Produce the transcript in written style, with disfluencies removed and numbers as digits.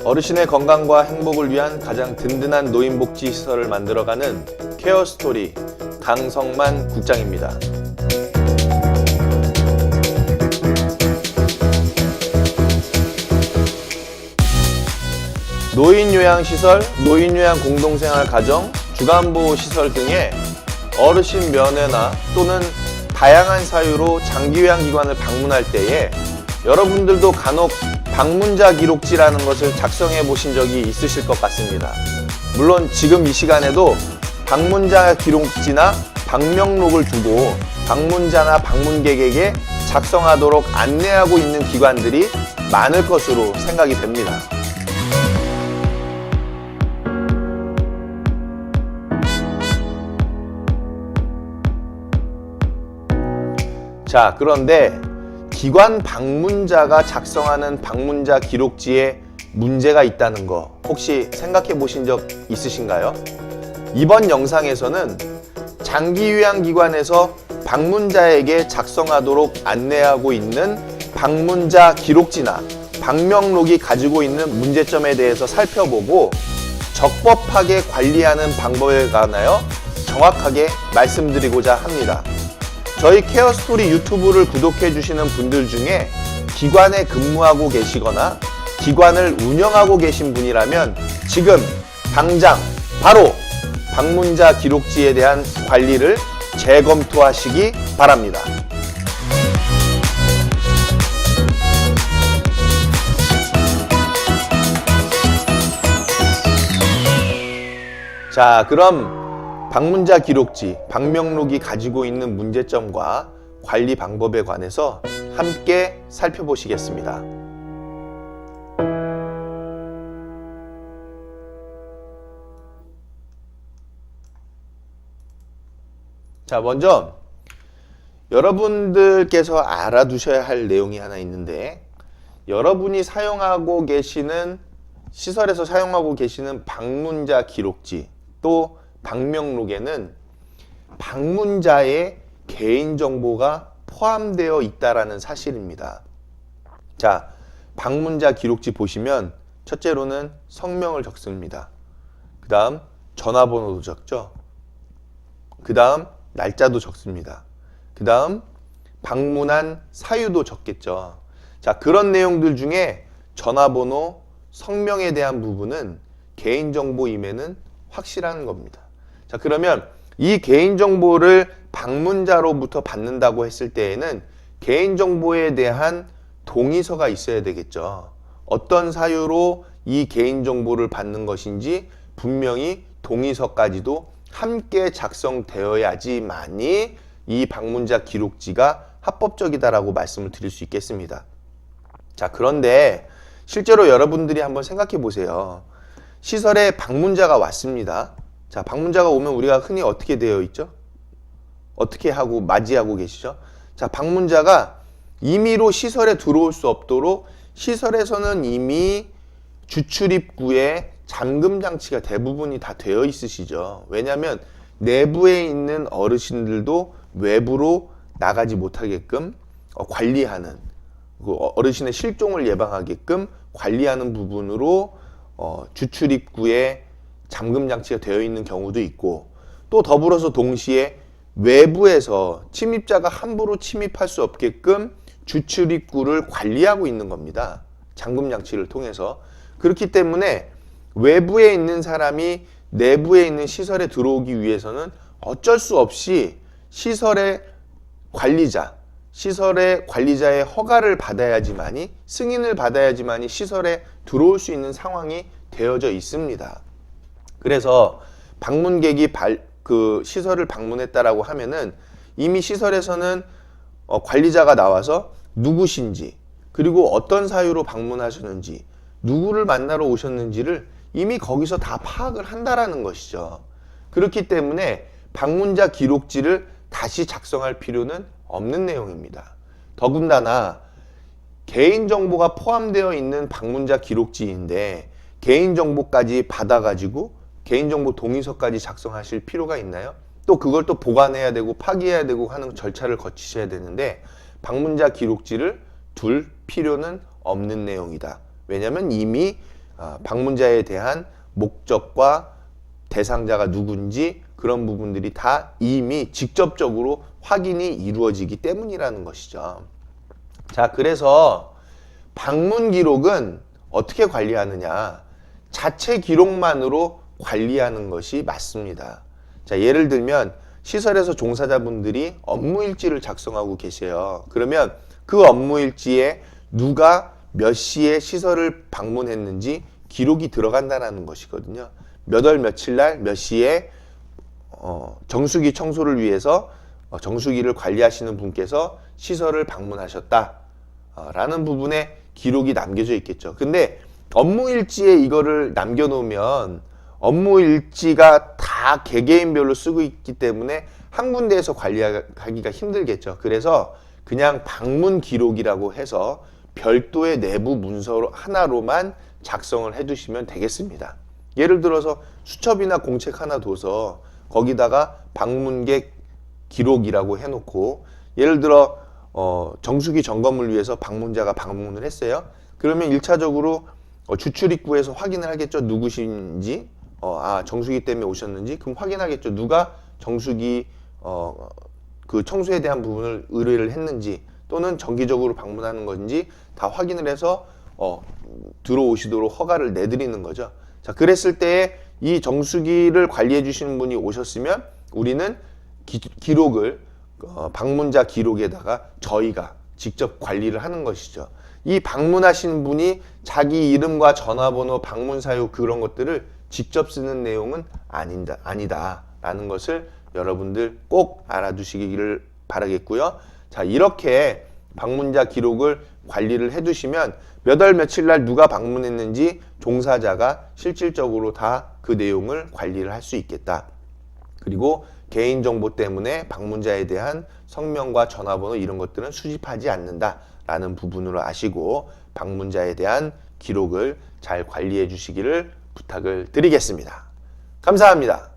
어르신의 건강과 행복을 위한 가장 든든한 노인복지 시설을 만들어가는 케어스토리 강성만 국장입니다. 노인요양시설, 노인요양 공동생활 가정, 주간보호시설 등의 어르신 면회나 또는 다양한 사유로 장기요양기관을 방문할 때에 여러분들도 간혹 방문자 기록지라는 것을 작성해 보신 적이 있으실 것 같습니다. 물론 지금 이 시간에도 방문자 기록지나 방명록을 두고 방문자나 방문객에게 작성하도록 안내하고 있는 기관들이 많을 것으로 생각이 됩니다. 자, 그런데 기관 방문자가 작성하는 방문자 기록지에 문제가 있다는 거 혹시 생각해 보신 적 있으신가요? 이번 영상에서는 장기요양기관에서 방문자에게 작성하도록 안내하고 있는 방문자 기록지나 방명록이 가지고 있는 문제점에 대해서 살펴보고 적법하게 관리하는 방법에 관하여 정확하게 말씀드리고자 합니다. 저희 케어스토리 유튜브를 구독해 주시는 분들 중에 기관에 근무하고 계시거나 기관을 운영하고 계신 분이라면 지금 당장 바로 방문자 기록지에 대한 관리를 재검토하시기 바랍니다. 자, 그럼 방문자 기록지, 방명록이 가지고 있는 문제점과 관리 방법에 관해서 함께 살펴보시겠습니다. 자, 먼저 여러분들께서 알아두셔야 할 내용이 하나 있는데, 여러분이 사용하고 계시는 시설에서 사용하고 계시는 방문자 기록지 또 방명록에는 방문자의 개인정보가 포함되어 있다라는 사실입니다. 자, 방문자 기록지 보시면 첫째로는 성명을 적습니다. 그 다음 전화번호도 적죠. 그 다음 날짜도 적습니다. 그 다음 방문한 사유도 적겠죠. 자, 그런 내용들 중에 전화번호, 성명에 대한 부분은 개인정보임에는 확실한 겁니다. 자, 그러면 이 개인정보를 방문자로부터 받는다고 했을 때에는 개인정보에 대한 동의서가 있어야 되겠죠. 어떤 사유로 이 개인정보를 받는 것인지 분명히 동의서까지도 함께 작성되어야지만이 이 방문자 기록지가 합법적이다라고 말씀을 드릴 수 있겠습니다. 자, 그런데 실제로 여러분들이 한번 생각해 보세요. 시설에 방문자가 왔습니다. 자, 방문자가 오면 우리가 흔히 어떻게 되어 있죠? 어떻게 하고 맞이하고 계시죠? 자, 방문자가 임의로 시설에 들어올 수 없도록 시설에서는 이미 주출입구에 잠금 장치가 대부분이 다 되어 있으시죠. 왜냐하면 내부에 있는 어르신들도 외부로 나가지 못하게끔 관리하는, 어르신의 실종을 예방하게끔 관리하는 부분으로 주출입구에 잠금 장치가 되어 있는 경우도 있고, 또 더불어서 동시에 외부에서 침입자가 함부로 침입할 수 없게끔 주출입구를 관리하고 있는 겁니다. 잠금 장치를 통해서. 그렇기 때문에 외부에 있는 사람이 내부에 있는 시설에 들어오기 위해서는 어쩔 수 없이 시설의 관리자의 허가를 받아야지만이, 승인을 받아야지만이 시설에 들어올 수 있는 상황이 되어져 있습니다. 그래서 방문객이 시설을 방문했다라고 하면은 이미 시설에서는 관리자가 나와서 누구신지, 그리고 어떤 사유로 방문하셨는지, 누구를 만나러 오셨는지를 이미 거기서 다 파악을 한다라는 것이죠. 그렇기 때문에 방문자 기록지를 다시 작성할 필요는 없는 내용입니다. 더군다나 개인정보가 포함되어 있는 방문자 기록지인데 개인정보까지 받아가지고 개인정보 동의서까지 작성하실 필요가 있나요? 또 그걸 또 보관해야 되고 파기해야 되고 하는 절차를 거치셔야 되는데 방문자 기록지를 둘 필요는 없는 내용이다. 왜냐하면 이미 방문자에 대한 목적과 대상자가 누군지 그런 부분들이 다 이미 직접적으로 확인이 이루어지기 때문이라는 것이죠. 자, 그래서 방문 기록은 어떻게 관리하느냐? 자체 기록만으로 관리하는 것이 맞습니다. 자, 예를 들면 시설에서 종사자분들이 업무일지를 작성하고 계세요. 그러면 그 업무일지에 누가 몇 시에 시설을 방문했는지 기록이 들어간다는 것이거든요. 몇 월 며칠 날 몇 시에 정수기 청소를 위해서 정수기를 관리하시는 분께서 시설을 방문하셨다 라는 부분에 기록이 남겨져 있겠죠. 근데 업무일지에 이거를 남겨놓으면 업무일지가 다 개개인별로 쓰고 있기 때문에 한 군데에서 관리하기가 힘들겠죠. 그래서 그냥 방문 기록이라고 해서 별도의 내부 문서 하나로만 작성을 해두시면 되겠습니다. 예를 들어서 수첩이나 공책 하나 둬서 거기다가 방문객 기록이라고 해놓고, 예를 들어 정수기 점검을 위해서 방문자가 방문을 했어요. 그러면 1차적으로 주출입구에서 확인을 하겠죠. 누구신지, 정수기 때문에 오셨는지. 그럼 확인하겠죠. 누가 정수기 그 청소에 대한 부분을 의뢰를 했는지, 또는 정기적으로 방문하는 건지 다 확인을 해서 들어오시도록 허가를 내드리는 거죠. 자, 그랬을 때에 이 정수기를 관리해 주시는 분이 오셨으면 우리는 기록을 방문자 기록에다가 저희가 직접 관리를 하는 것이죠. 이 방문하신 분이 자기 이름과 전화번호, 방문 사유 그런 것들을 직접 쓰는 내용은 아니다라는 것을 여러분들 꼭 알아두시기를 바라겠고요. 자, 이렇게 방문자 기록을 관리를 해두시면 몇 월 며칠 날 누가 방문했는지 종사자가 실질적으로 다 그 내용을 관리를 할 수 있겠다. 그리고 개인정보 때문에 방문자에 대한 성명과 전화번호 이런 것들은 수집하지 않는다라는 부분으로 아시고 방문자에 대한 기록을 잘 관리해 주시기를 부탁을 드리겠습니다. 감사합니다.